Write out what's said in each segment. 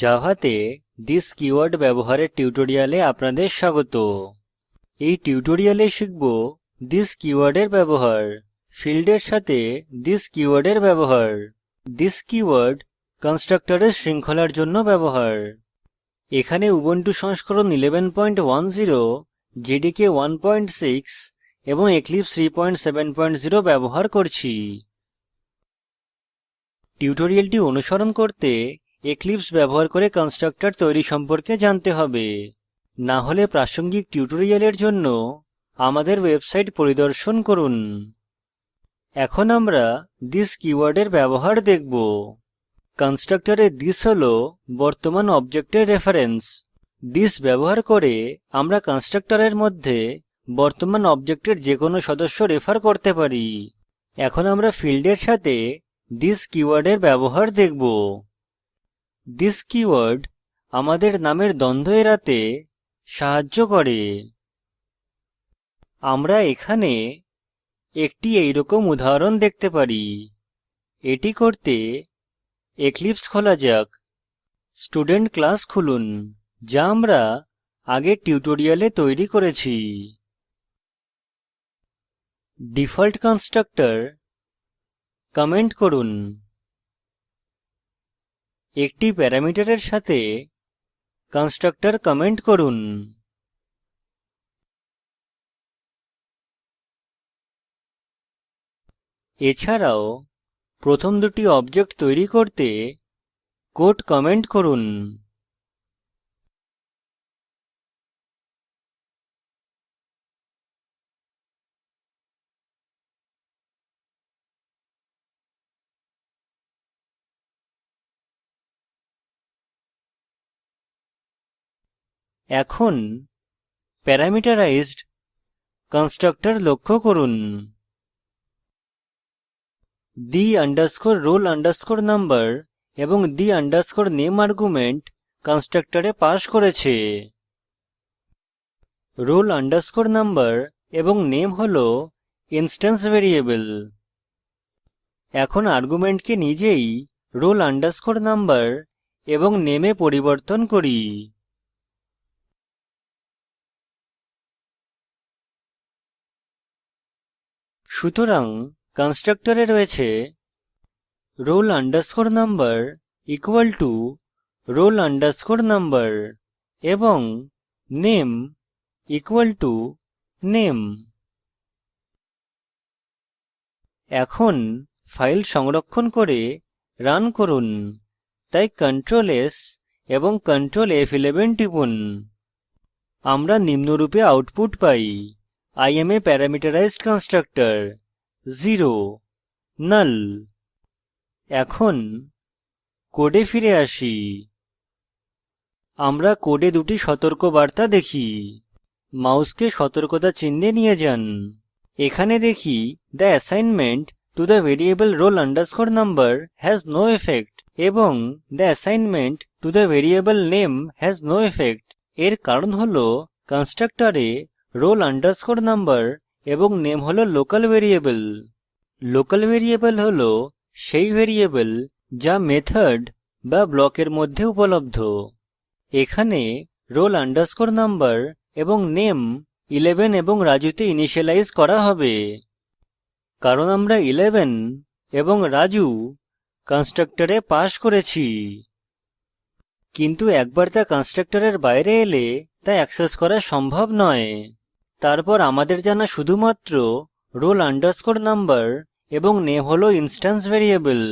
জাভাতে this keyword ব্যবহারের টিউটোরিয়ালে আপনাদের স্বাগত। এই টিউটোরিয়ালে শিখব this কীওয়ার্ডের ব্যবহার, ফীল্ডের সাথে this কীওয়ার্ডের ব্যবহার, this কীওয়ার্ড কনস্ট্রাক্টরের শৃঙ্খলার জন্য ব্যবহার। এখানে উবুন্টু সংস্করণ 1110, জেডিকে 16 এবং এক্লিপসে 370 ব্যবহার করছি। টিউটোরিয়ালটি অনুসরণ করতে এক্লিপসে ব্যবহার করে কনস্ট্রাক্টর তৈরি সম্পর্কে জানতে হবে। না হলে প্রাসঙ্গিক টিউটোরিয়ালের জন্য আমাদের ওয়েবসাইট পরিদর্শন করুন। এখন আমরা this কীওয়ার্ডের ব্যবহার দেখব। কনস্ট্রাক্টরে this হল বর্তমান অবজেক্টের রেফারেন্স। this ব্যবহার করে আমরা কনস্ট্রাক্টরের মধ্যে বর্তমান অবজেক্টের যে কোনো সদস্য রেফার করতে পারি। এখন আমরা ফীল্ডের সাথে this কীওয়ার্ডের ব্যবহার দেখব। this কীওয়ার্ড আমাদের নামের দ্বন্দ্ব এড়াতে সাহায্য করে। আমরা এখানে একটি এইরকম উদাহরণ দেখতে পারি। এটি করতে এক্লিপসে খোলা যাক। স্টুডেন্ট ক্লাস খুলুন, যা আমরা আগের টিউটোরিয়ালে তৈরি করেছি। ডিফল্ট কনস্ট্রাক্টর কমেন্ট করুন। একটি প্যারামিটারের সাথে কনস্ট্রাক্টর কমেন্ট করুন। এছাড়াও প্রথম দুটি অবজেক্ট তৈরি করতে কোড কমেন্ট করুন। এখন প্যারামিটারাইজড কনস্ট্রাক্টর লক্ষ্য করুন। the roll number এবং the name আর্গুমেন্ট কনস্ট্রাক্টরে পাস করেছে। roll number এবং name হল ইনস্ট্যান্স ভ্যারিয়েবল। এখন আর্গুমেন্টকে নিজেই roll number এবং name এ পরিবর্তন করি। সুতরাং কনস্ট্রাক্টরে রয়েছে roll number equal to roll number এবং name equal to name। এখন ফাইল সংরক্ষণ করে রান করুন। তাই Ctrl S এবং Ctrl F11 টিপুন। আমরা নিম্নরূপে output pi: I am a parameterized constructor, 0 null। এখন কোডে ফিরে আসি। আমরা কোডে দুটি সতর্কবার্তা দেখি। মাউসকে সতর্কতা চিহ্নে নিয়ে যান। এখানে দেখি the assignment to the variable roll number has no effect এবং the assignment to the variable name has no effect। এর কারণ হল কনস্ট্রাক্টরে roll number এবং name হল লোকাল ভ্যারিয়েবল। লোকাল ভ্যারিয়েবল হল সেই ভ্যারিয়েবল যা মেথড বা ব্লকের মধ্যে উপলব্ধ। এখানে roll number এবং name 11 এবং রাজুতে ইনিসিয়েলাইজ করা হবে। কারণ আমরা 11 এবং রাজু কনস্ট্রাক্টরে পাস করেছি। কিন্তু একবার তা কনস্ট্রাক্টরের বাইরে এলে তা অ্যাক্সেস করা সম্ভব নয়। তারপর আমাদের জানা শুধুমাত্র roll number এবং name হল ইনস্ট্যান্স ভ্যারিয়েবল।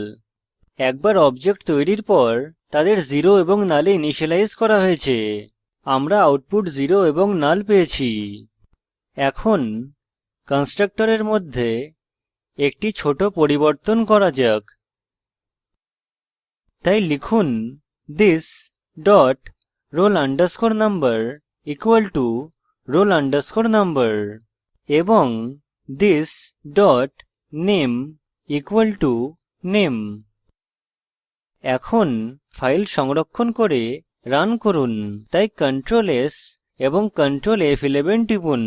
একবার অবজেক্ট তৈরির পর তাদের 0 এবং null এ ইনিসিয়েলাইজ করা হয়েছে। আমরা আউটপুট 0 এবং null পেয়েছি। এখন কনস্ট্রাক্টরের মধ্যে একটি ছোট পরিবর্তন করা যাক। তাই লিখুন this dot roll number equal to roll number এবং this dot name equal to name। এখন ফাইল সংরক্ষণ করে রান করুন। তাই Ctrl S এবং Ctrl F11 টিপুন।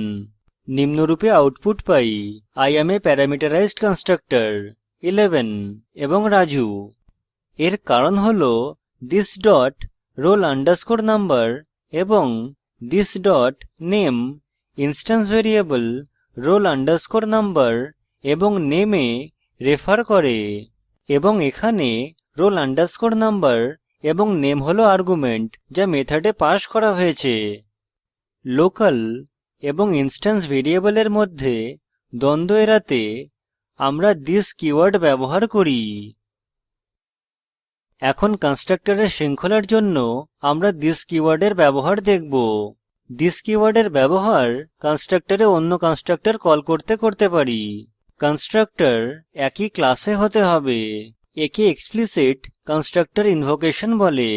নিম্নরূপে output pi: I am a parameterized constructor, 11 এবং রাজু। এর কারণ হল this dot roll underscore number এবং this dot name instance variable roll underscore number এবং name এ রেফার করে এবং এখানে roll underscore number এবং name হল argument যা মেথডে পাস করা হয়েছে local এবং instance ভ্যারিয়েবলের মধ্যে দ্বন্দ্ব এড়াতে আমরা this keyword ব্যবহার করি এখন কন্সট্রকটরের শৃঙ্খলার জন্য আমরা this কীওয়ার্ডের ব্যবহার দেখব this কীওয়ার্ডের ব্যবহার কন্সট্রকটরে অন্য কন্সট্রকটর কল করতে পারি কন্সট্রকটর একই ক্লাসে হতে হবে একে explicit কনস্ট্রাক্টর ইনভোকেশন বলে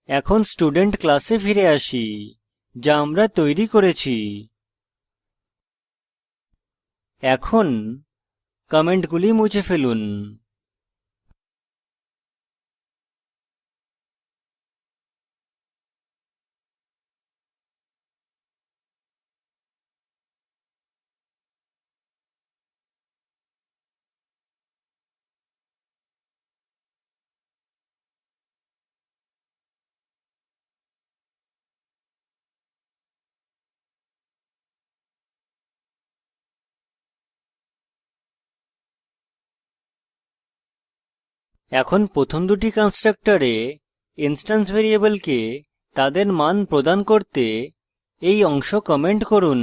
এখন স্টুডেন্ট ক্লাসে ফিরে আসি যা আমরা তৈরি করেছি এখন কমেন্টগুলি মুছে ফেলুন এখন প্রথম দুটি কন্সট্রকটরে ইনস্ট্যান্স ভ্যারিয়েবলকে তাদের মান প্রদান করতে এই অংশ কমেন্ট করুন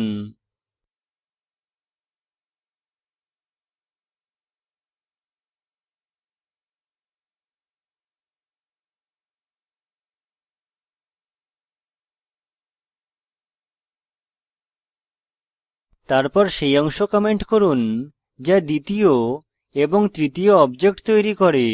তারপর সেই অংশ কমেন্ট করুন যা দ্বিতীয় এবং তৃতীয় অবজেক্ট তৈরী করে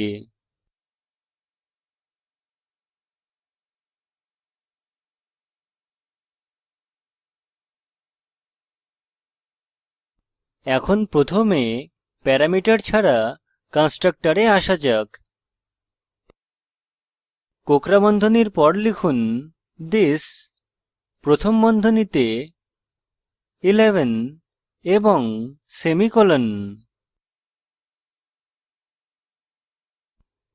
এখন প্রথমে প্যারামিটার ছাড়া কন্সট্রকটরে আসা যাক কোঁকড়া বন্ধনীর পর লিখুন this প্রথম বন্ধনীতে 11 এবং সেমিকোলন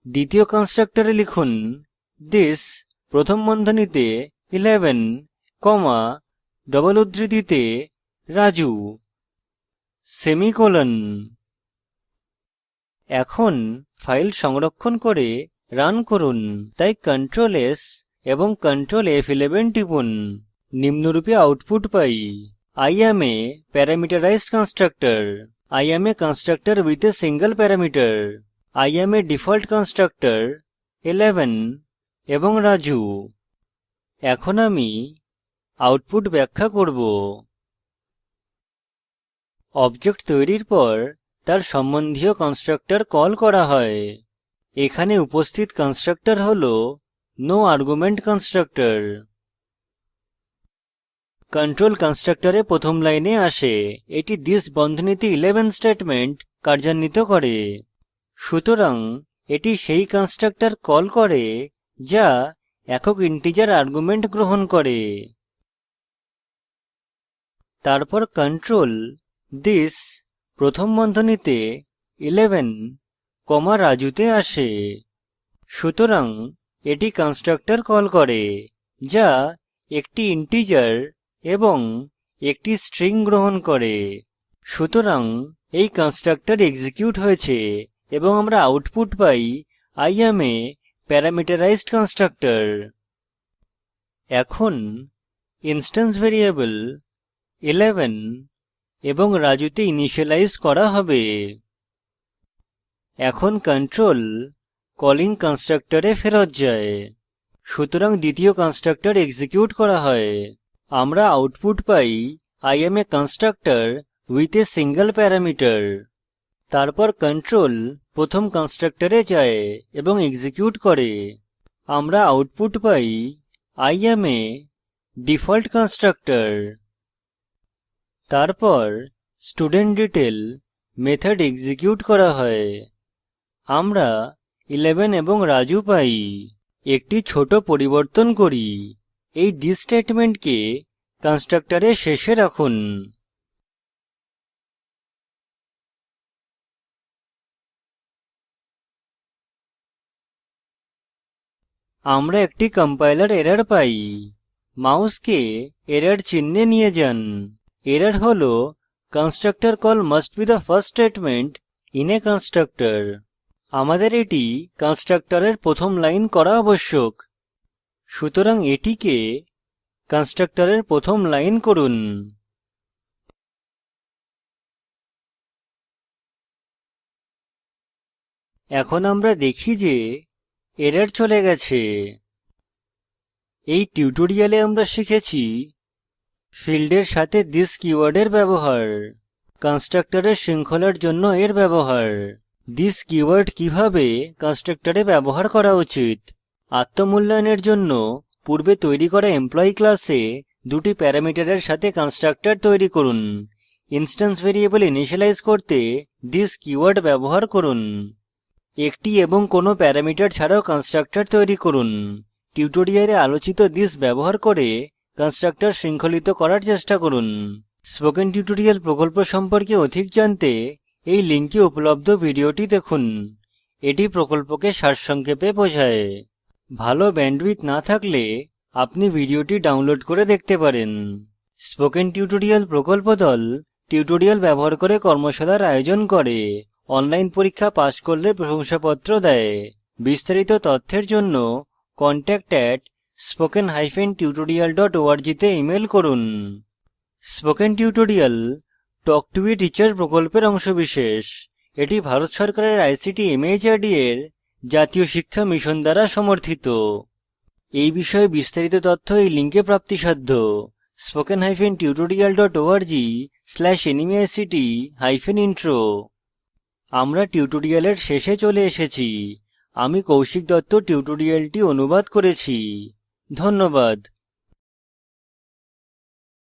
দ্বিতীয় কন্সট্রকটরে লিখুন this প্রথম বন্ধনীতে 11 কমা ডবল উদ্ধৃতিতে রাজু সেমিকোলন এখন ফাইল সংরক্ষণ করে রান করুন তাই Ctrl S এবং Ctrl F11 টিপুন নিম্নরূপে output pi I am a parameterized constructor I am a constructor with a single parameter I am a default constructor 11 এবং রাজু এখন আমি আউটপুট ব্যাখ্যা করব অবজেক্ট তৈরীর পর তার সম্বন্ধীয় কন্সট্রকটর কল করা হয় এখানে উপস্থিত কন্সট্রকটর হল নো আর্গুমেন্ট কনস্ট্রাক্টর কন্ট্রোল কন্সট্রকটরে প্রথম লাইনে আসে এটি this বন্ধনীতে 11 স্টেটমেন্ট কার্যান্বিত করে সুতরাং এটি সেই কন্সট্রকটর কল করে যা একক ইন্টিজার আর্গুমেন্ট গ্রহণ করে তারপর কন্ট্রোল this প্রথম বন্ধনীতে 11 কমা রাজুতে আসে সুতরাং এটি কন্সট্রকটর কল করে যা একটি ইন্টিজার এবং একটি স্ট্রিং গ্রহণ করে সুতরাং এই কন্সট্রকটর এক্সিকিউট হয়েছে এবং আমরা output pi I am a parameterized constructor এখন ইনস্ট্যান্স ভ্যারিয়েবল 11 এবং রাজুতে ইনিসিয়েলাইজ করা হবে এখন কন্ট্রোল কলিং কন্সট্রকটরে ফেরৎ যায় সুতরাং দ্বিতীয় কন্সট্রকটর এক্সিকিউট করা হয় আমরা output pi I am a constructor with a single parameter তারপর কন্ট্রোল প্রথম কন্সট্রকটরে যায় এবং এক্সিকিউট করে আমরা output pi I am a default constructor তারপর studentDetail মেথড এক্সিকিউট করা হয় আমরা 11 এবং রাজু পাই একটি ছোট পরিবর্তন করি এই this স্টেটমেন্টকে কন্সট্রকটরের শেষে রাখুন আমরা একটি কম্পাইলার এরর পাই। মাউসকে এরর চিহ্নে নিয়ে যান। এরর হল constructor call must be the first statement in a constructor। আমাদের এটি কনস্ট্রাক্টরের প্রথম লাইন করা আবশ্যক, সুতরাং এটিকে কনস্ট্রাক্টরের প্রথম লাইন করুন। এখন আমরা দেখি যে এরর চলে গেছে। এই টিউটোরিয়ালে আমরা শিখেছি ফীল্ডের সাথে থিস কীওয়ার্ডের ব্যবহার, কনস্ট্রাক্টরের শৃঙ্খলার জন্য এর ব্যবহার, থিস কীওয়ার্ড কিভাবে কনস্ট্রাক্টরে ব্যবহার করা উচিত। আত্মমূল্যায়নের জন্য পূর্বে তৈরি করা এমপ্লয়ী ক্লাসে দুটি প্যারামিটারের সাথে কনস্ট্রাক্টর তৈরি করুন। ইনস্ট্যান্স ভ্যারিয়েবল ইনিশিয়ালাইজ করতে থিস কীওয়ার্ড ব্যবহার করুন। একটি এবং কোনো প্যারামিটার ছাড়াও কনস্ট্রাক্টর তৈরি করুন। টিউটোরিয়ালে আলোচিত থিস ব্যবহার করে কনস্ট্রাক্টর শৃঙ্খলিত করার চেষ্টা করুন। স্পোকেন টিউটোরিয়াল প্রকল্প সম্পর্কে অধিক জানতে এই লিঙ্কে উপলব্ধ ভিডিওটি দেখুন। এটি প্রকল্পকে সারসংক্ষেপে বোঝায়। ভালো ব্যান্ডউইডথ না থাকলে আপনি ভিডিওটি ডাউনলোড করে দেখতে পারেন। স্পোকেন টিউটোরিয়াল প্রকল্প দল টিউটোরিয়াল ব্যবহার করে কর্মশালার আয়োজন করে। অনলাইন পরীক্ষা পাস করলে প্রশংসাপত্র দেয়। বিস্তারিত তথ্যের জন্য contact@spoken-tutorial.org তে ইমেল করুন। Spoken tutorial talk to a teacher প্রকল্পের অংশবিশেষ। এটি ভারত সরকারের আইসিটি এমএইচআরডি এর জাতীয় শিক্ষা মিশন দ্বারা সমর্থিত। এই বিষয়ে বিস্তারিত তথ্য এই লিঙ্কে প্রাপ্তিসাধ্য। spoken-tutorial.org/nmeict-intro। আমরা টিউটোরিয়ালের শেষে চলে এসেছি। আমি কৌশিক দত্ত টিউটোরিয়ালটি অনুবাদ করেছি। ধন্যবাদ।